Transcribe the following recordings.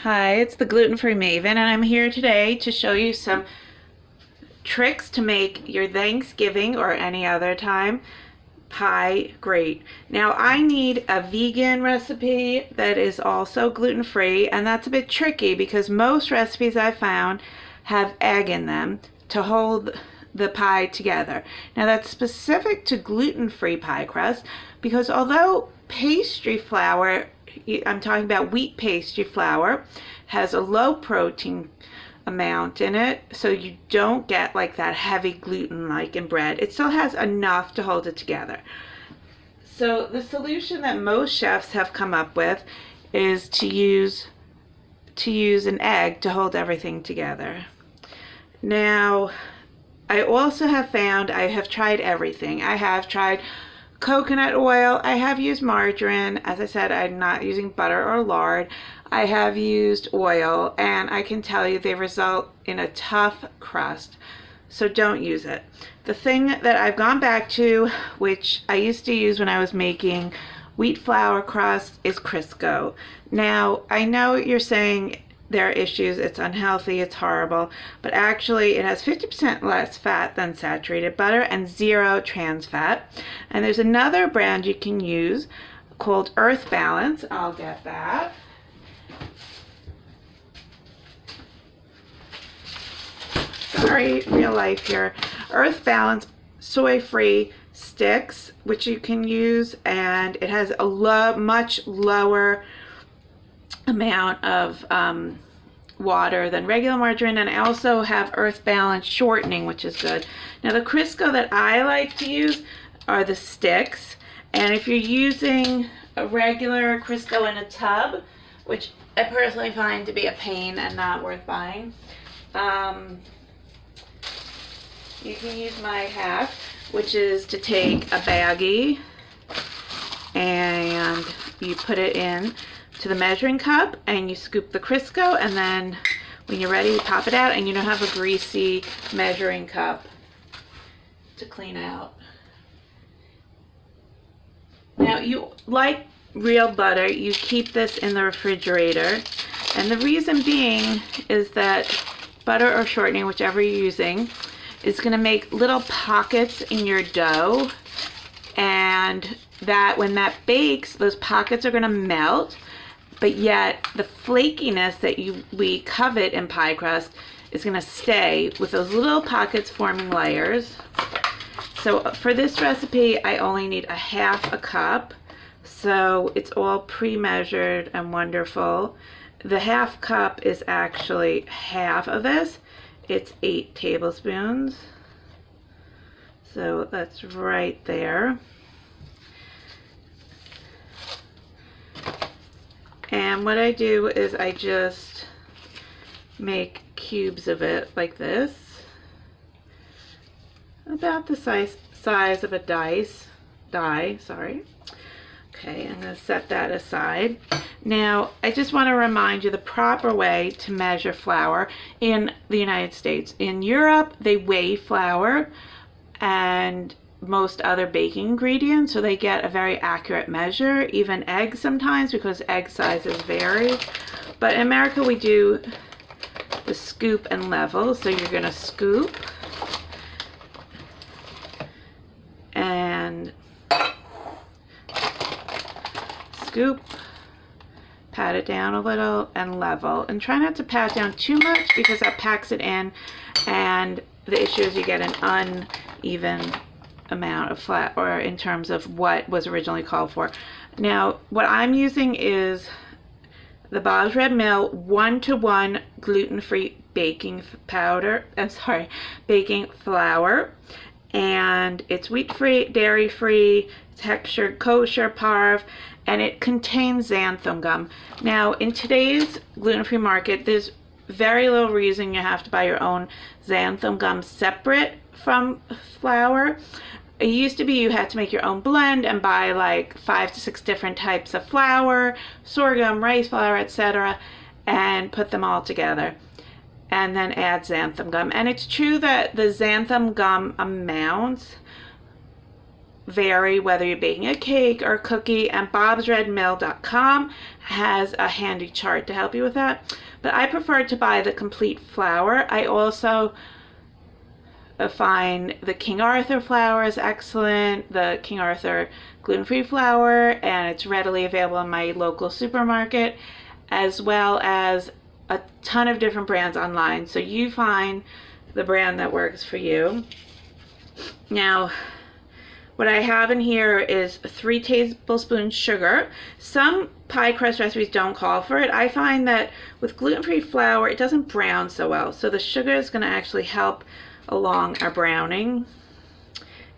Hi, it's the Gluten-Free Maven, and I'm here today to show you some tricks to make your Thanksgiving or any other time pie great. Now, I need a vegan recipe that is also gluten-free, and that's a bit tricky because most recipes I found have egg in them to hold the pie together. Now, that's specific to gluten-free pie crust because although pastry flour, I'm talking about wheat pastry flour, has a low protein amount in it, so you don't get like that heavy gluten like in bread. It still has enough to hold it together. So the solution that most chefs have come up with is to use an egg to hold everything together. Now, I also have found, I have tried everything. I have tried coconut oil. I have used margarine. As I said, I'm not using butter or lard. I have used oil, and I can tell you they result in a tough crust. So don't use it. The thing that I've gone back to, which I used to use when I was making wheat flour crust, is Crisco. Now, I know you're saying there are issues, it's unhealthy, it's horrible, but actually it has 50% less fat than saturated butter and 0 trans fat. And there's another brand you can use called Earth Balance. I'll get that. Sorry, real life here. Earth Balance soy-free sticks, which you can use, and it has a much lower amount of water than regular margarine, and I also have Earth Balance shortening, which is good. Now, the Crisco that I like to use are the sticks, and if you're using a regular Crisco in a tub, which I personally find to be a pain and not worth buying, you can use my hack, which is to take a baggie and you put it in to the measuring cup and you scoop the Crisco, and then when you're ready you pop it out and you don't have a greasy measuring cup to clean out. Now, you like real butter, you keep this in the refrigerator, and the reason being is that butter or shortening, whichever you're using, is going to make little pockets in your dough, and that when that bakes, those pockets are going to melt, but yet the flakiness that we covet in pie crust is going to stay with those little pockets forming layers. So for this recipe, I only need a half a cup, so it's all pre-measured and wonderful. The half cup is actually half of this. It's 8 tablespoons. So that's right there. And what I do is I just make cubes of it like this, about the size of a die, sorry. Okay, I'm going to set that aside. Now, I just want to remind you the proper way to measure flour in the United States. In Europe, they weigh flour and most other baking ingredients, so they get a very accurate measure, even eggs sometimes, because egg sizes vary. But in America, we do the scoop and level, so you're going to scoop and scoop, pat it down a little, and level. And try not to pat down too much because that packs it in, and the issue is you get an uneven amount of flat, or in terms of what was originally called for. Now, what I'm using is the Bob's Red Mill 1-to-1 gluten-free baking powder. Baking flour, and it's wheat-free, dairy-free, textured kosher parve, and it contains xanthan gum. Now, in today's gluten-free market, there's very little reason you have to buy your own xanthan gum separate from flour. It used to be you had to make your own blend and buy like 5 to 6 different types of flour, sorghum, rice flour, etc., and put them all together and then add xanthan gum. And it's true that the xanthan gum amounts vary whether you're baking a cake or a cookie, and bobsredmill.com has a handy chart to help you with that. But I prefer to buy the complete flour. I also find the King Arthur flour is excellent, the King Arthur gluten-free flour, and it's readily available in my local supermarket, as well as a ton of different brands online. So you find the brand that works for you. Now, what I have in here is 3 tablespoons sugar. Some pie crust recipes don't call for it. I find that with gluten-free flour, it doesn't brown so well. So the sugar is going to actually help along our browning.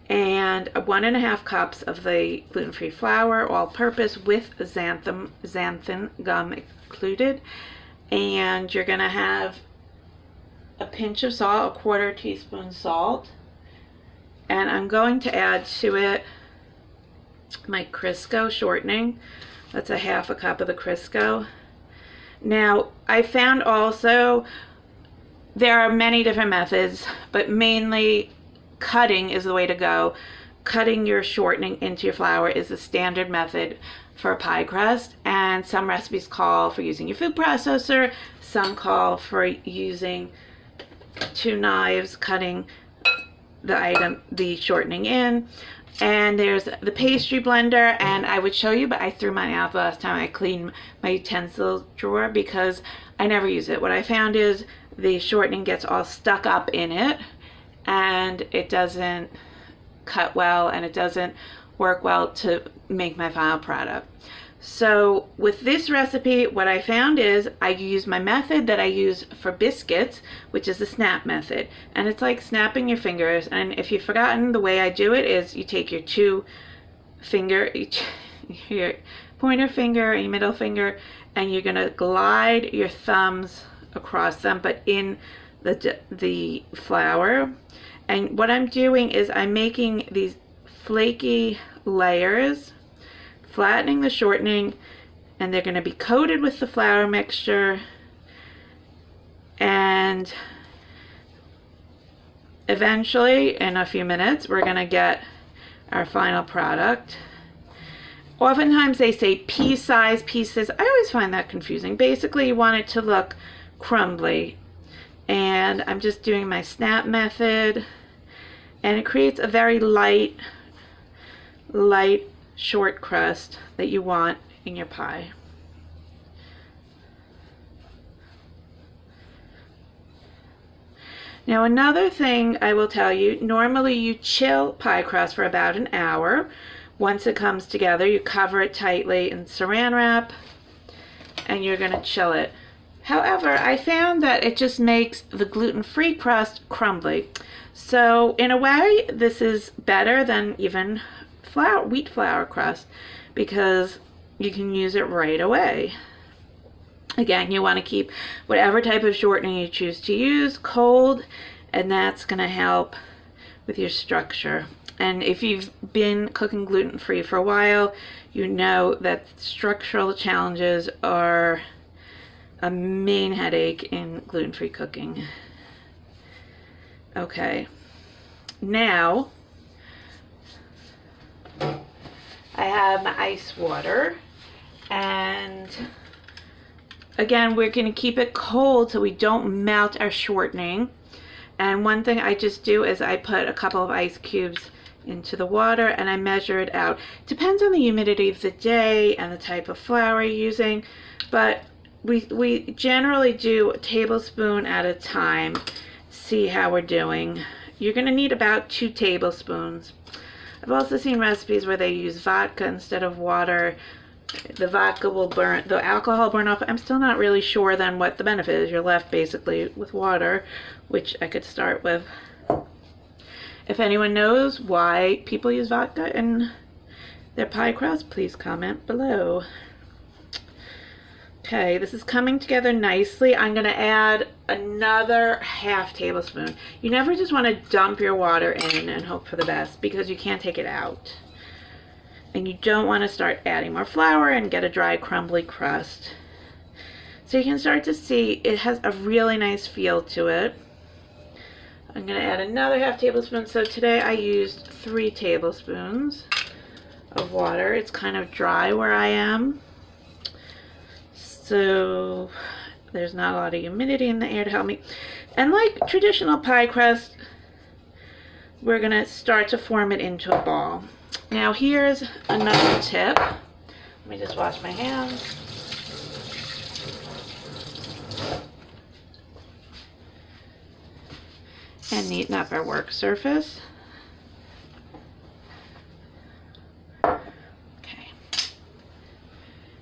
And 1.5 cups of the gluten-free flour, all-purpose, with xanthan gum included. And you're going to have a pinch of salt, a 1/4 teaspoon salt. And I'm going to add to it my Crisco shortening. That's 1/2 cup of the Crisco. Now, I found also there are many different methods, but mainly cutting is the way to go. Cutting your shortening into your flour is the standard method for a pie crust, and some recipes call for using your food processor, some call for using 2 knives cutting the shortening in. And there's the pastry blender, and I would show you, but I threw mine out the last time I cleaned my utensil drawer because I never use it. What I found is the shortening gets all stuck up in it, and it doesn't cut well, and it doesn't work well to make my final product. So with this recipe, what I found is I use my method that I use for biscuits, which is the snap method. And it's like snapping your fingers. And if you've forgotten, the way I do it is you take your your pointer finger and your middle finger, and you're gonna glide your thumbs across them, but in the flour. And what I'm doing is I'm making these flaky layers, flattening the shortening, and they're going to be coated with the flour mixture, and eventually in a few minutes we're going to get our final product. Oftentimes they say pea-sized pieces. I always find that confusing. Basically you want it to look crumbly, and I'm just doing my snap method, and it creates a very light short crust that you want in your pie. Now, another thing I will tell you, normally you chill pie crust for about an hour. Once it comes together, you cover it tightly in saran wrap, and you're going to chill it. However, I found that it just makes the gluten-free crust crumbly. So in a way, this is better than even wheat flour crust, because you can use it right away. Again, you want to keep whatever type of shortening you choose to use cold, and that's going to help with your structure. And if you've been cooking gluten-free for a while, you know that structural challenges are a main headache in gluten-free cooking. Okay, now I have my ice water, and again, we're going to keep it cold so we don't melt our shortening. And one thing I just do is I put a couple of ice cubes into the water, and I measure it out. Depends on the humidity of the day and the type of flour you're using, but we generally do a tablespoon at a time. See how we're doing. You're going to need about 2 tablespoons. I've also seen recipes where they use vodka instead of water. The vodka will burn, the alcohol burn off. I'm still not really sure then what the benefit is. You're left basically with water, which I could start with. If anyone knows why people use vodka in their pie crust, please comment below. Okay, this is coming together nicely. I'm going to add another ½ tablespoon. You never just want to dump your water in and hope for the best, because you can't take it out. And you don't want to start adding more flour and get a dry, crumbly crust. So you can start to see it has a really nice feel to it. I'm going to add another half tablespoon. So today I used 3 tablespoons of water. It's kind of dry where I am, so there's not a lot of humidity in the air to help me. And like traditional pie crust, we're going to start to form it into a ball. Now here's another tip. Let me just wash my hands. And neaten up our work surface. Okay.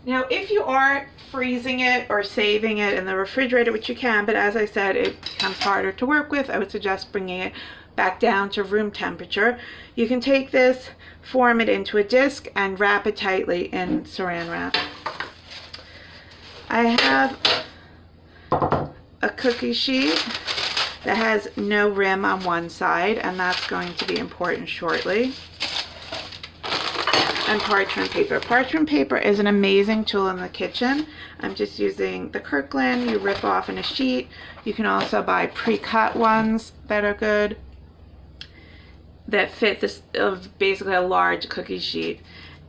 Now if you are freezing it or saving it in the refrigerator, which you can, but as I said, it becomes harder to work with, I would suggest bringing it back down to room temperature. You can take this, form it into a disc, and wrap it tightly in saran wrap. I have a cookie sheet that has no rim on one side, and that's going to be important shortly. And parchment paper. Parchment paper is an amazing tool in the kitchen. I'm just using the Kirkland. You rip off in a sheet. You can also buy pre-cut ones that are good, that fit this basically a large cookie sheet.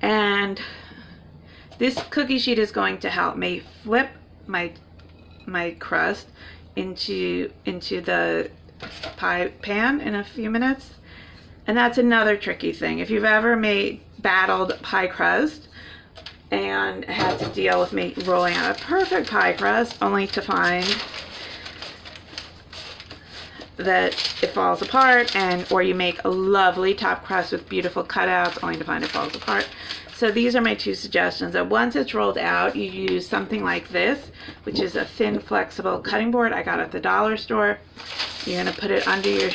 And this cookie sheet is going to help me flip my crust into the pie pan in a few minutes. And that's another tricky thing. If you've ever battled pie crust and had to deal with rolling out a perfect pie crust only to find that it falls apart, or you make a lovely top crust with beautiful cutouts only to find it falls apart. So these are my 2 suggestions. That once it's rolled out, you use something like this, which is a thin, flexible cutting board I got at the dollar store. You're going to put it under your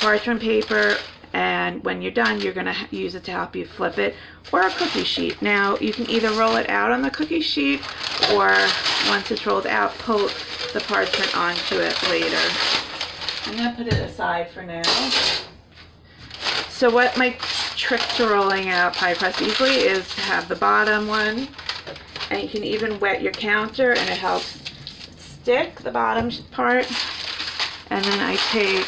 parchment paper, and when you're done, you're going to use it to help you flip it, or a cookie sheet. Now, you can either roll it out on the cookie sheet, or once it's rolled out, pull the parchment onto it later. I'm going to put it aside for now. So what my trick to rolling out pie crust easily is to have the bottom one, and you can even wet your counter and it helps stick the bottom part. And then I take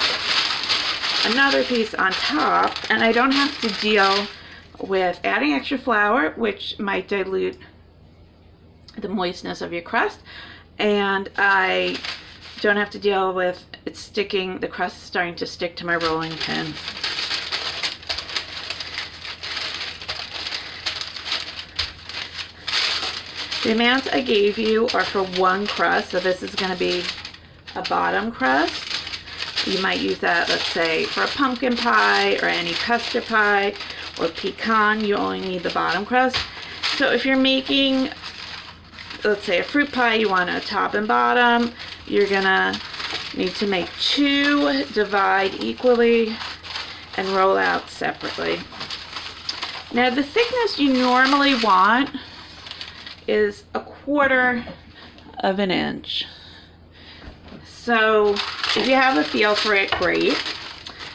another piece on top, and I don't have to deal with adding extra flour, which might dilute the moistness of your crust, and I don't have to deal with it sticking, the crust starting to stick to my rolling pin. The amounts I gave you are for 1 crust, so this is going to be a bottom crust. You might use that, let's say, for a pumpkin pie or any custard pie or pecan. You only need the bottom crust. So if you're making, let's say, a fruit pie, you want a top and bottom, you're going to need to make 2, divide equally, and roll out separately. Now the thickness you normally want is 1/4 of an inch. So if you have a feel for it, great.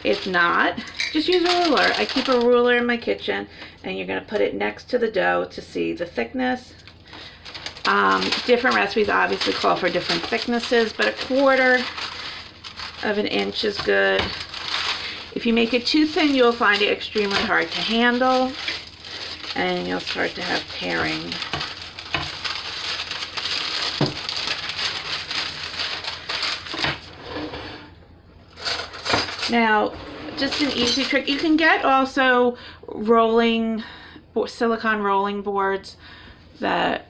If not, just use a ruler. I keep a ruler in my kitchen, and you're going to put it next to the dough to see the thickness. Different recipes obviously call for different thicknesses, but 1/4 of an inch is good. If you make it too thin, you'll find it extremely hard to handle, and you'll start to have tearing. Now, just an easy trick. You can get also silicone rolling boards that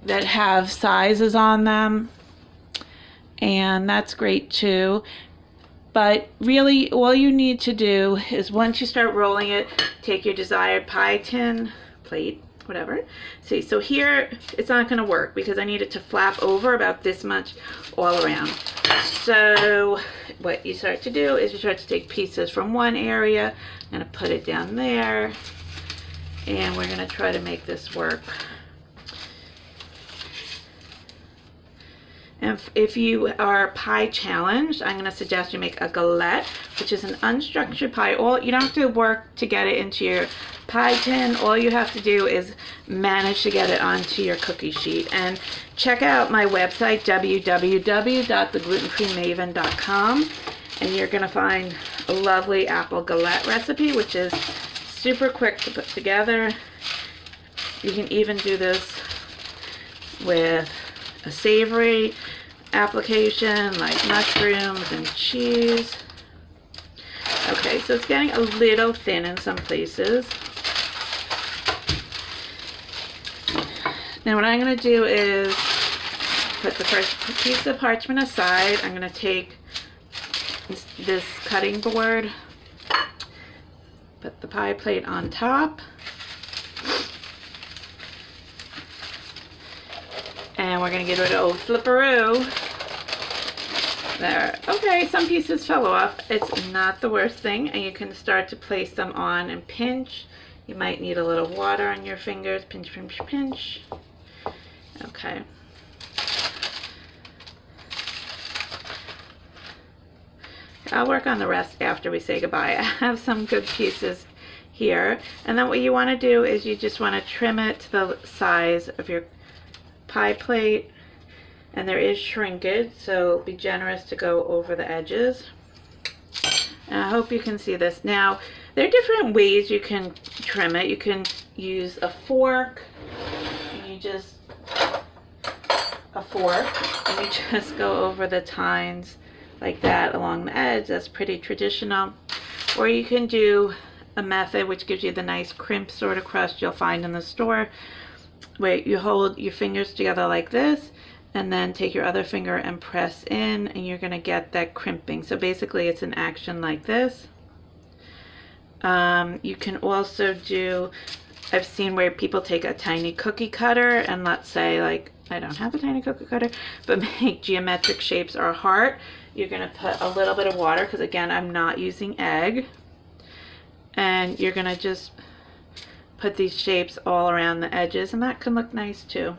have sizes on them, and that's great too. But really, all you need to do is, once you start rolling it, take your desired pie tin, plate, whatever. See, so here it's not going to work because I need it to flap over about this much all around. So what you start to do is you start to take pieces from one area. I'm going to put it down there, and we're going to try to make this work. And if you are pie challenged, I'm going to suggest you make a galette, which is an unstructured pie. You don't have to work to get it into your pie tin. All you have to do is manage to get it onto your cookie sheet. And check out my website, www.theglutenfreemaven.com, and you're going to find a lovely apple galette recipe, which is super quick to put together. You can even do this with a savory application like mushrooms and cheese. Okay, so it's getting a little thin in some places. Now what I'm going to do is put the first piece of parchment aside. I'm going to take this cutting board, put the pie plate on top, and we're going to give it an old flipperoo. There. Okay, some pieces fell off. It's not the worst thing, and you can start to place them on and pinch. You might need a little water on your fingers. Pinch, pinch, pinch. Okay. I'll work on the rest after we say goodbye. I have some good pieces here, and then what you want to do is you just want to trim it to the size of your pie plate. And there is shrinkage, so be generous to go over the edges. And I hope you can see this. Now, there are different ways you can trim it. You can use a fork, and you just go over the tines like that along the edge. That's pretty traditional. Or you can do a method which gives you the nice crimp sort of crust you'll find in the store, where you hold your fingers together like this, and then take your other finger and press in, and you're going to get that crimping. So basically it's an action like this. You can also do, I've seen where people take a tiny cookie cutter and, let's say, like, I don't have a tiny cookie cutter, but make geometric shapes or a heart. You're going to put a little bit of water, because again, I'm not using egg. And you're going to just put these shapes all around the edges, and that can look nice too.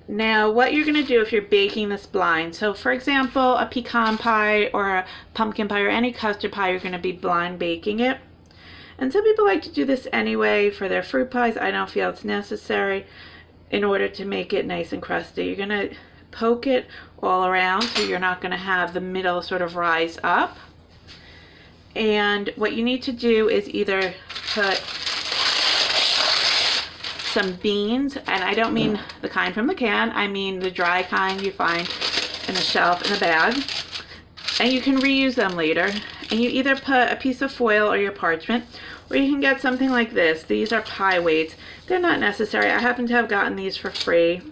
Now, what you're going to do if you're baking this blind, so for example, a pecan pie or a pumpkin pie or any custard pie, you're going to be blind baking it. And some people like to do this anyway for their fruit pies. I don't feel it's necessary in order to make it nice and crusty. You're going to poke it all around, so you're not going to have the middle sort of rise up. And what you need to do is either put some beans, and I don't mean the kind from the can, I mean the dry kind you find in a shelf in a bag, and you can reuse them later. And you either put a piece of foil or your parchment, or you can get something like this. These are pie weights. They're not necessary. I happen to have gotten these for free.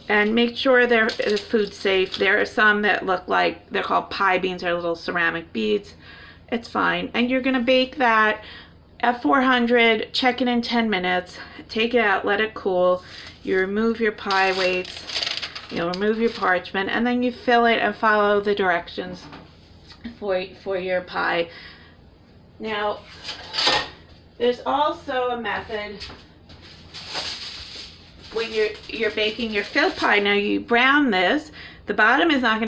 And make sure they're food safe. There are some that look like, they're called pie beans, they're little ceramic beads. It's fine. And you're going to bake that at 400, check it in 10 minutes, take it out, let it cool. You remove your pie weights, you'll remove your parchment, and then you fill it and follow the directions for your pie. Now, there's also a method when you're baking your filled pie. Now, you brown this. The bottom is not going